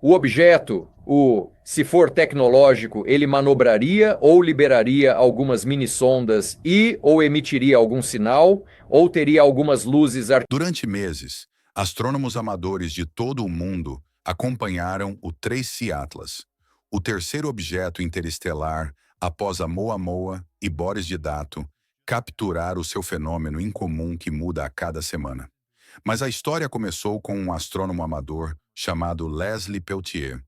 O objeto, se for tecnológico, ele manobraria ou liberaria algumas mini-sondas e ou emitiria algum sinal, ou teria algumas luzes. Durante meses, astrônomos amadores de todo o mundo acompanharam o 3C Atlas, o terceiro objeto interestelar após a Moa e Boris de Dato capturar o seu fenômeno incomum que muda a cada semana. Mas a história começou com um astrônomo amador chamado Leslie Peltier,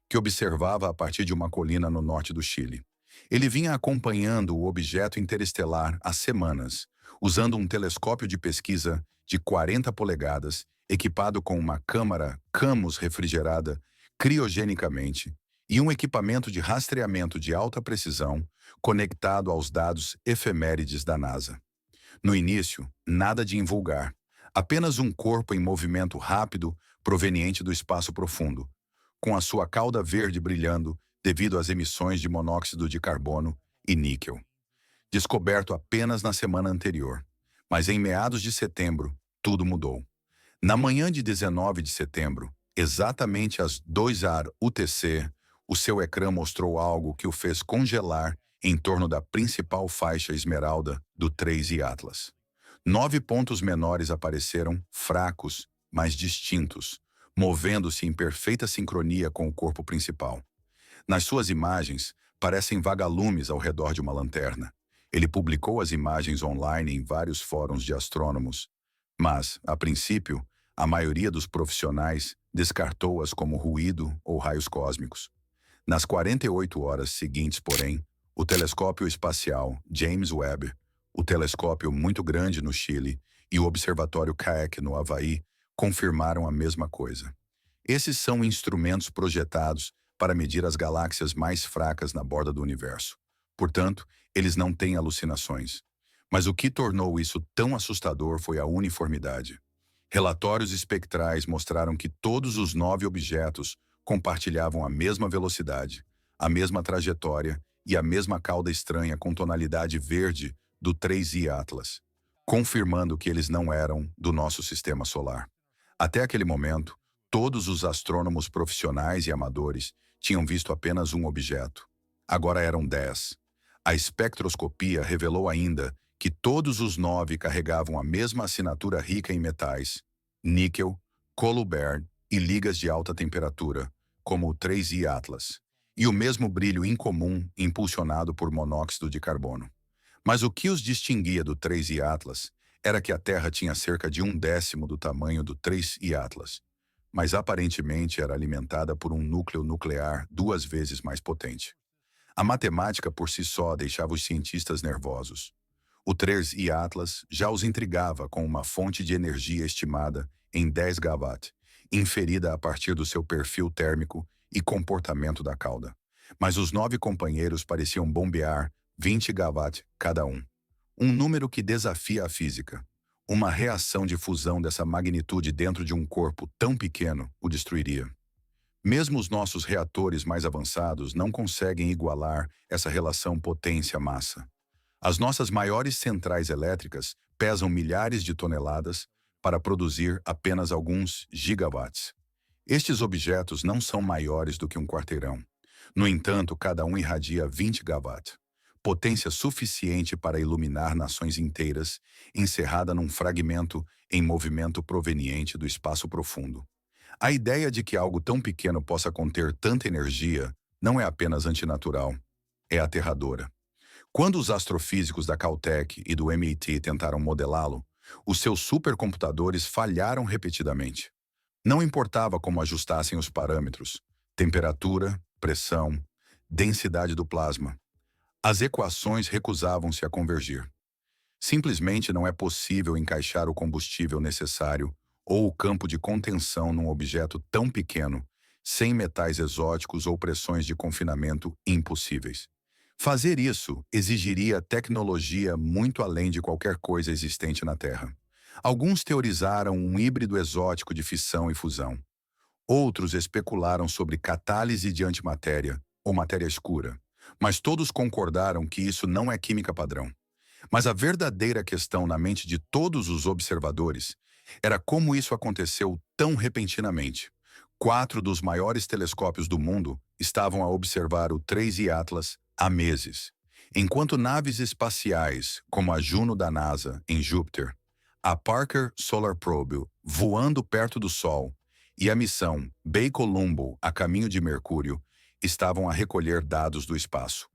que observava a partir de uma colina no norte do Chile. Ele vinha acompanhando o objeto interestelar há semanas, usando um telescópio de pesquisa de 40 polegadas, equipado com uma câmara Camus refrigerada criogenicamente e um equipamento de rastreamento de alta precisão conectado aos dados efemérides da NASA. No início, nada de invulgar, apenas um corpo em movimento rápido proveniente do espaço profundo, com a sua cauda verde brilhando devido às emissões de monóxido de carbono e níquel. Descoberto apenas na semana anterior. Mas em meados de setembro, tudo mudou. Na manhã de 19 de setembro, exatamente às 2h UTC, o seu ecrã mostrou algo que o fez congelar em torno da principal faixa esmeralda do 3I Atlas. 9 pontos menores apareceram, fracos, mas distintos, movendo-se em perfeita sincronia com o corpo principal. Nas suas imagens, parecem vagalumes ao redor de uma lanterna. Ele publicou as imagens online em vários fóruns de astrônomos, mas, a princípio, a maioria dos profissionais descartou-as como ruído ou raios cósmicos. Nas 48 horas seguintes, porém, o telescópio espacial James Webb, o telescópio muito grande no Chile e o observatório Keck no Havaí confirmaram a mesma coisa. Esses são instrumentos projetados para medir as galáxias mais fracas na borda do universo. Portanto, eles não têm alucinações. Mas o que tornou isso tão assustador foi a uniformidade. Relatórios espectrais mostraram que todos os 9 objetos compartilhavam a mesma velocidade, a mesma trajetória e a mesma cauda estranha com tonalidade verde do 3I Atlas, confirmando que eles não eram do nosso sistema solar. Até aquele momento, todos os astrônomos profissionais e amadores tinham visto apenas um objeto. Agora eram 10. A espectroscopia revelou ainda que todos os 9 carregavam a mesma assinatura rica em metais, níquel, coluber e ligas de alta temperatura, como o 3I Atlas, e o mesmo brilho incomum impulsionado por monóxido de carbono. Mas o que os distinguia do 3I Atlas era que a Terra tinha cerca de 1/10 do tamanho do 3I Atlas, mas aparentemente era alimentada por um núcleo nuclear 2 vezes mais potente. A matemática por si só deixava os cientistas nervosos. O 3I Atlas já os intrigava com uma fonte de energia estimada em 10 GeV, inferida a partir do seu perfil térmico e comportamento da cauda. Mas os 9 companheiros pareciam bombear 20 GeV cada um. Um número que desafia a física. Uma reação de fusão dessa magnitude dentro de um corpo tão pequeno o destruiria. Mesmo os nossos reatores mais avançados não conseguem igualar essa relação potência-massa. As nossas maiores centrais elétricas pesam milhares de toneladas para produzir apenas alguns gigawatts. Estes objetos não são maiores do que um quarteirão. No entanto, cada um irradia 20 GeV, potência suficiente para iluminar nações inteiras, encerrada num fragmento em movimento proveniente do espaço profundo. A ideia de que algo tão pequeno possa conter tanta energia não é apenas antinatural, é aterradora. Quando os astrofísicos da Caltech e do MIT tentaram modelá-lo, os seus supercomputadores falharam repetidamente. Não importava como ajustassem os parâmetros, temperatura, pressão, densidade do plasma. As equações recusavam-se a convergir. Simplesmente não é possível encaixar o combustível necessário ou o campo de contenção num objeto tão pequeno, sem metais exóticos ou pressões de confinamento impossíveis. Fazer isso exigiria tecnologia muito além de qualquer coisa existente na Terra. Alguns teorizaram um híbrido exótico de fissão e fusão. Outros especularam sobre catálise de antimatéria ou matéria escura, mas todos concordaram que isso não é química padrão. Mas a verdadeira questão na mente de todos os observadores era como isso aconteceu tão repentinamente. 4 dos maiores telescópios do mundo estavam a observar o 3I Atlas há meses, enquanto naves espaciais, como a Juno da NASA, em Júpiter, a Parker Solar Probe, voando perto do Sol, e a missão Bacolumbo, a caminho de Mercúrio, estavam a recolher dados do espaço.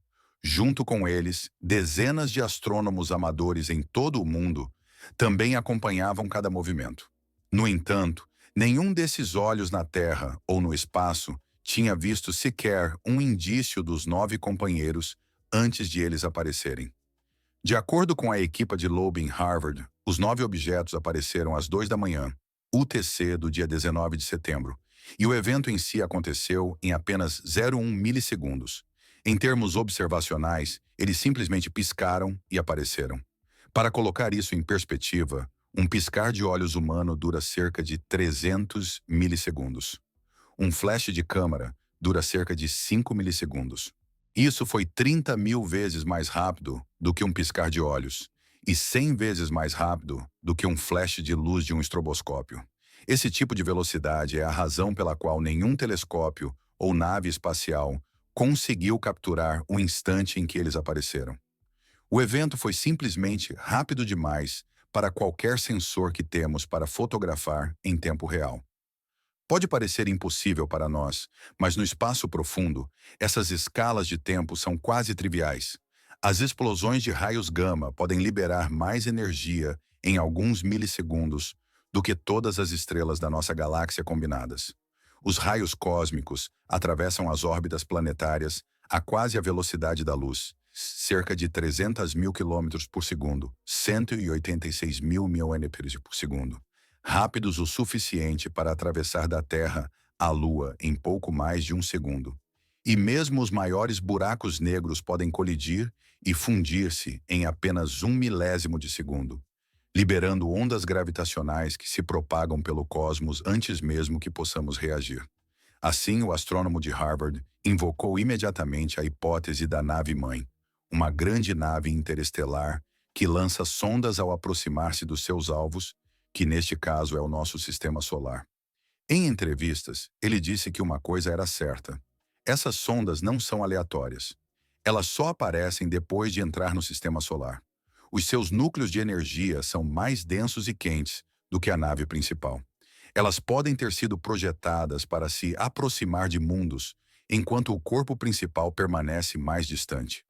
Junto com eles, dezenas de astrônomos amadores em todo o mundo também acompanhavam cada movimento. No entanto, nenhum desses olhos na Terra ou no espaço tinha visto sequer um indício dos 9 companheiros antes de eles aparecerem. De acordo com a equipa de Loeb em Harvard, os 9 objetos apareceram às 2 da manhã, UTC do dia 19 de setembro, e o evento em si aconteceu em apenas 0,1 milissegundos. Em termos observacionais, eles simplesmente piscaram e apareceram. Para colocar isso em perspectiva, um piscar de olhos humano dura cerca de 300 milissegundos. Um flash de câmera dura cerca de 5 milissegundos. Isso foi 30 mil vezes mais rápido do que um piscar de olhos e 100 vezes mais rápido do que um flash de luz de um estroboscópio. Esse tipo de velocidade é a razão pela qual nenhum telescópio ou nave espacial conseguiu capturar o instante em que eles apareceram. O evento foi simplesmente rápido demais para qualquer sensor que temos para fotografar em tempo real. Pode parecer impossível para nós, mas no espaço profundo, essas escalas de tempo são quase triviais. As explosões de raios gama podem liberar mais energia em alguns milissegundos do que todas as estrelas da nossa galáxia combinadas. Os raios cósmicos atravessam as órbitas planetárias a quase a velocidade da luz, cerca de 300 mil quilômetros por segundo, 186 mil milânepes por segundo. Rápidos o suficiente para atravessar da Terra à Lua em pouco mais de um segundo. E mesmo os maiores buracos negros podem colidir e fundir-se em apenas 1 milésimo de segundo, liberando ondas gravitacionais que se propagam pelo cosmos antes mesmo que possamos reagir. Assim, o astrônomo de Harvard invocou imediatamente a hipótese da nave-mãe, uma grande nave interestelar que lança sondas ao aproximar-se dos seus alvos, que neste caso é o nosso sistema solar. Em entrevistas, ele disse que uma coisa era certa: essas sondas não são aleatórias. Elas só aparecem depois de entrar no sistema solar. Os seus núcleos de energia são mais densos e quentes do que a nave principal. Elas podem ter sido projetadas para se aproximar de mundos, enquanto o corpo principal permanece mais distante.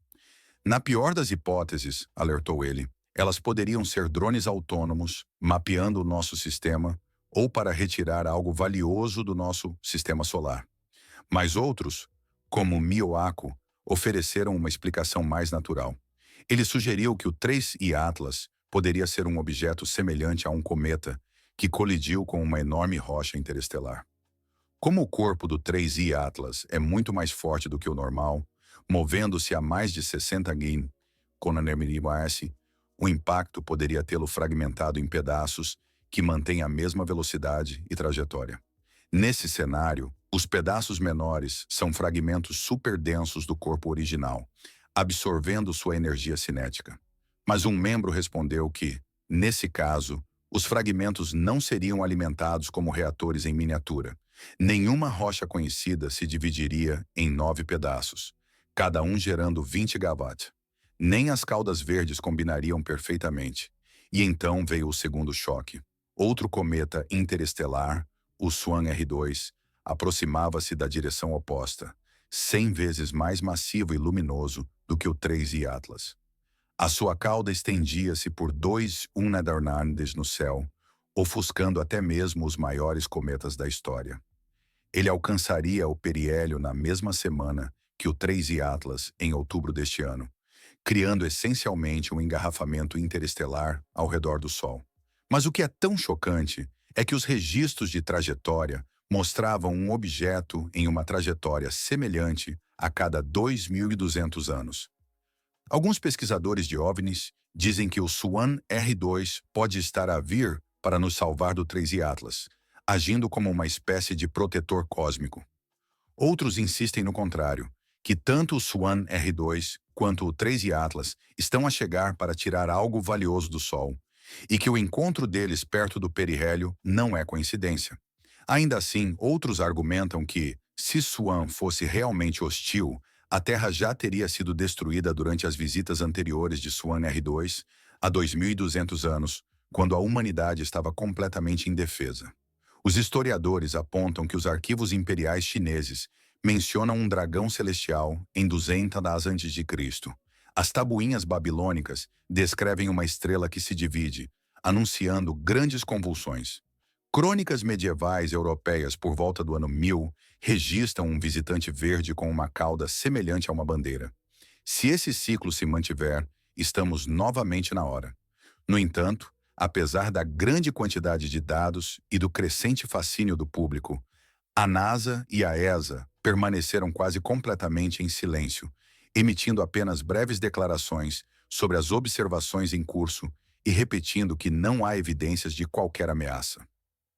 Na pior das hipóteses, alertou ele, elas poderiam ser drones autônomos, mapeando o nosso sistema, ou para retirar algo valioso do nosso sistema solar. Mas outros, como Mioaco, ofereceram uma explicação mais natural. Ele sugeriu que o 3I Atlas poderia ser um objeto semelhante a um cometa que colidiu com uma enorme rocha interestelar. Como o corpo do 3I Atlas é muito mais forte do que o normal, movendo-se a mais de 60 km/s, o impacto poderia tê-lo fragmentado em pedaços que mantêm a mesma velocidade e trajetória. Nesse cenário, os pedaços menores são fragmentos superdensos do corpo original, absorvendo sua energia cinética. Mas um membro respondeu que, nesse caso, os fragmentos não seriam alimentados como reatores em miniatura. Nenhuma rocha conhecida se dividiria em 9 pedaços, cada um gerando 20 GW. Nem as caudas verdes combinariam perfeitamente. E então veio o segundo choque. Outro cometa interestelar, o Swan R2, aproximava-se da direção oposta, 100 vezes mais massivo e luminoso do que o 3I Atlas. A sua cauda estendia-se por 2 Unadornandes no céu, ofuscando até mesmo os maiores cometas da história. Ele alcançaria o periélio na mesma semana que o 3I Atlas, em outubro deste ano, criando essencialmente um engarrafamento interestelar ao redor do Sol. Mas o que é tão chocante é que os registros de trajetória mostravam um objeto em uma trajetória semelhante a cada 2.200 anos. Alguns pesquisadores de OVNIs dizem que o Swan R2 pode estar a vir para nos salvar do 3I Atlas, agindo como uma espécie de protetor cósmico. Outros insistem no contrário, que tanto o Swan R2 quanto o 3I Atlas estão a chegar para tirar algo valioso do Sol, e que o encontro deles perto do perihélio não é coincidência. Ainda assim, outros argumentam que, se Swan fosse realmente hostil, a Terra já teria sido destruída durante as visitas anteriores de Swan R2, há 2.200 anos, quando a humanidade estava completamente indefesa. Os historiadores apontam que os arquivos imperiais chineses mencionam um dragão celestial em 200 a.C. As tabuinhas babilônicas descrevem uma estrela que se divide, anunciando grandes convulsões. Crônicas medievais europeias por volta do ano 1000 registram um visitante verde com uma cauda semelhante a uma bandeira. Se esse ciclo se mantiver, estamos novamente na hora. No entanto, apesar da grande quantidade de dados e do crescente fascínio do público, a NASA e a ESA permaneceram quase completamente em silêncio, emitindo apenas breves declarações sobre as observações em curso e repetindo que não há evidências de qualquer ameaça.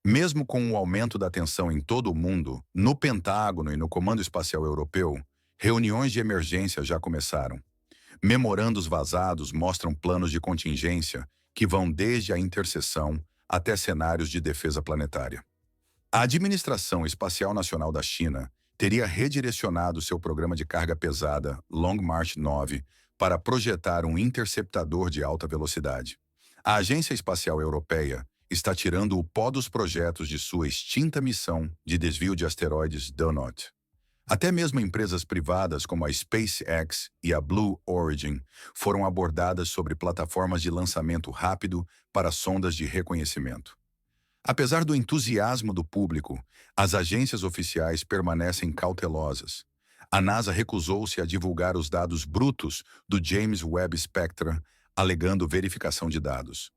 Mesmo com o aumento da tensão em todo o mundo, no Pentágono e no Comando Espacial Europeu, reuniões de emergência já começaram. Memorandos vazados mostram planos de contingência que vão desde a interseção até cenários de defesa planetária. A Administração Espacial Nacional da China teria redirecionado seu programa de carga pesada, Long March 9, para projetar um interceptador de alta velocidade. A Agência Espacial Europeia está tirando o pó dos projetos de sua extinta missão de desvio de asteroides Donut. Até mesmo empresas privadas como a SpaceX e a Blue Origin foram abordadas sobre plataformas de lançamento rápido para sondas de reconhecimento. Apesar do entusiasmo do público, as agências oficiais permanecem cautelosas. A NASA recusou-se a divulgar os dados brutos do James Webb Spectra, alegando verificação de dados.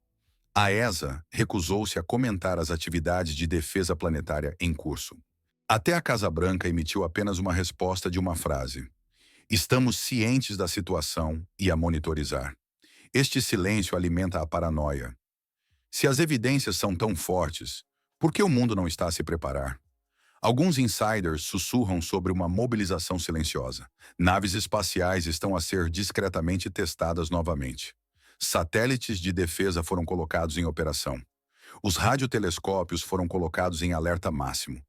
A ESA recusou-se a comentar as atividades de defesa planetária em curso. Até a Casa Branca emitiu apenas uma resposta de uma frase: "Estamos cientes da situação e a monitorizar." Este silêncio alimenta a paranoia. Se as evidências são tão fortes, por que o mundo não está a se preparar? Alguns insiders sussurram sobre uma mobilização silenciosa. Naves espaciais estão a ser discretamente testadas novamente. Satélites de defesa foram colocados em operação. Os radiotelescópios foram colocados em alerta máximo.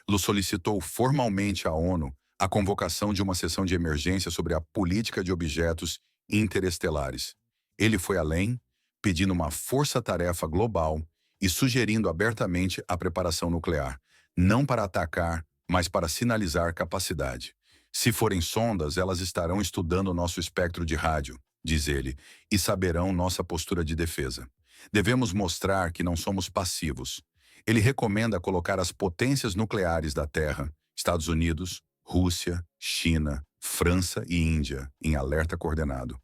Lu solicitou formalmente à ONU a convocação de uma sessão de emergência sobre a política de objetos interestelares. Ele foi além, pedindo uma força-tarefa global e sugerindo abertamente a preparação nuclear, não para atacar, mas para sinalizar capacidade. Se forem sondas, elas estarão estudando nosso espectro de rádio, diz ele, e saberão nossa postura de defesa. Devemos mostrar que não somos passivos. Ele recomenda colocar as potências nucleares da Terra, Estados Unidos, Rússia, China, França e Índia, em alerta coordenado.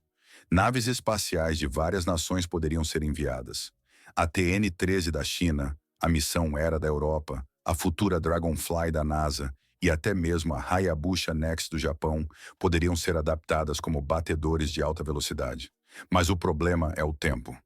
Naves espaciais de várias nações poderiam ser enviadas. A TN-13 da China, a missão Hera da Europa, a futura Dragonfly da NASA e até mesmo a Hayabusa Next do Japão poderiam ser adaptadas como batedores de alta velocidade. Mas o problema é o tempo.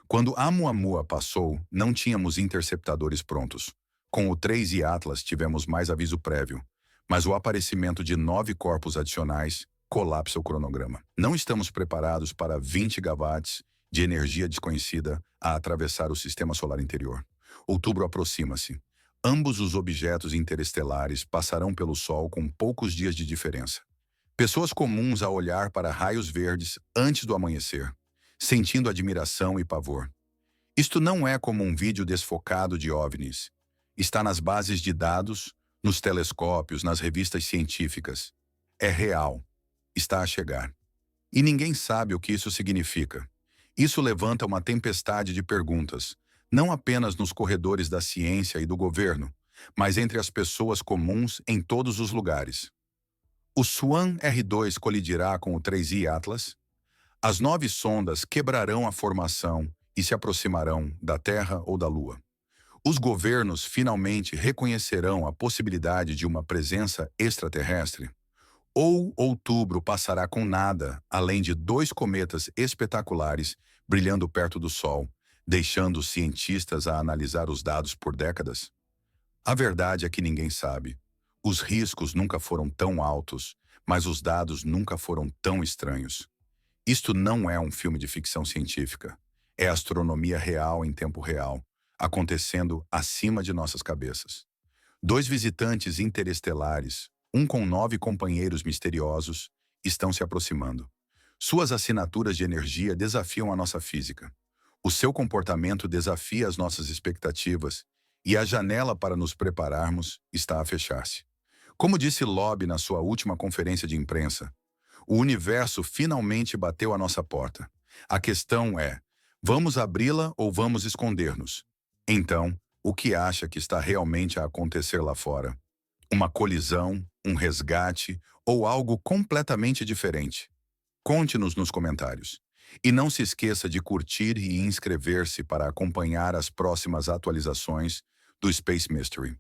Quando Oumuamua passou, não tínhamos interceptadores prontos. Com o 3i Atlas tivemos mais aviso prévio, mas o aparecimento de 9 corpos adicionais colapsa o cronograma. Não estamos preparados para 20 gigawatts de energia desconhecida a atravessar o sistema solar interior. Outubro aproxima-se. Ambos os objetos interestelares passarão pelo Sol com poucos dias de diferença. Pessoas comuns a olhar para raios verdes antes do amanhecer, sentindo admiração e pavor. Isto não é como um vídeo desfocado de OVNIs. Está nas bases de dados, nos telescópios, nas revistas científicas. É real. Está a chegar. E ninguém sabe o que isso significa. Isso levanta uma tempestade de perguntas, não apenas nos corredores da ciência e do governo, mas entre as pessoas comuns em todos os lugares. O Swan R2 colidirá com o 3i Atlas? As 9 sondas quebrarão a formação e se aproximarão da Terra ou da Lua. Os governos finalmente reconhecerão a possibilidade de uma presença extraterrestre? Ou outubro passará com nada, além de 2 cometas espetaculares brilhando perto do Sol, deixando os cientistas a analisar os dados por décadas? A verdade é que ninguém sabe. Os riscos nunca foram tão altos, mas os dados nunca foram tão estranhos. Isto não é um filme de ficção científica. É astronomia real em tempo real, acontecendo acima de nossas cabeças. Dois visitantes interestelares, um com 9 companheiros misteriosos, estão se aproximando. Suas assinaturas de energia desafiam a nossa física. O seu comportamento desafia as nossas expectativas e a janela para nos prepararmos está a fechar-se. Como disse Lobb na sua última conferência de imprensa, o universo finalmente bateu à nossa porta. A questão é, vamos abri-la ou vamos esconder-nos? Então, o que acha que está realmente a acontecer lá fora? Uma colisão, um resgate ou algo completamente diferente? Conte-nos nos comentários. E não se esqueça de curtir e inscrever-se para acompanhar as próximas atualizações do Space Mystery.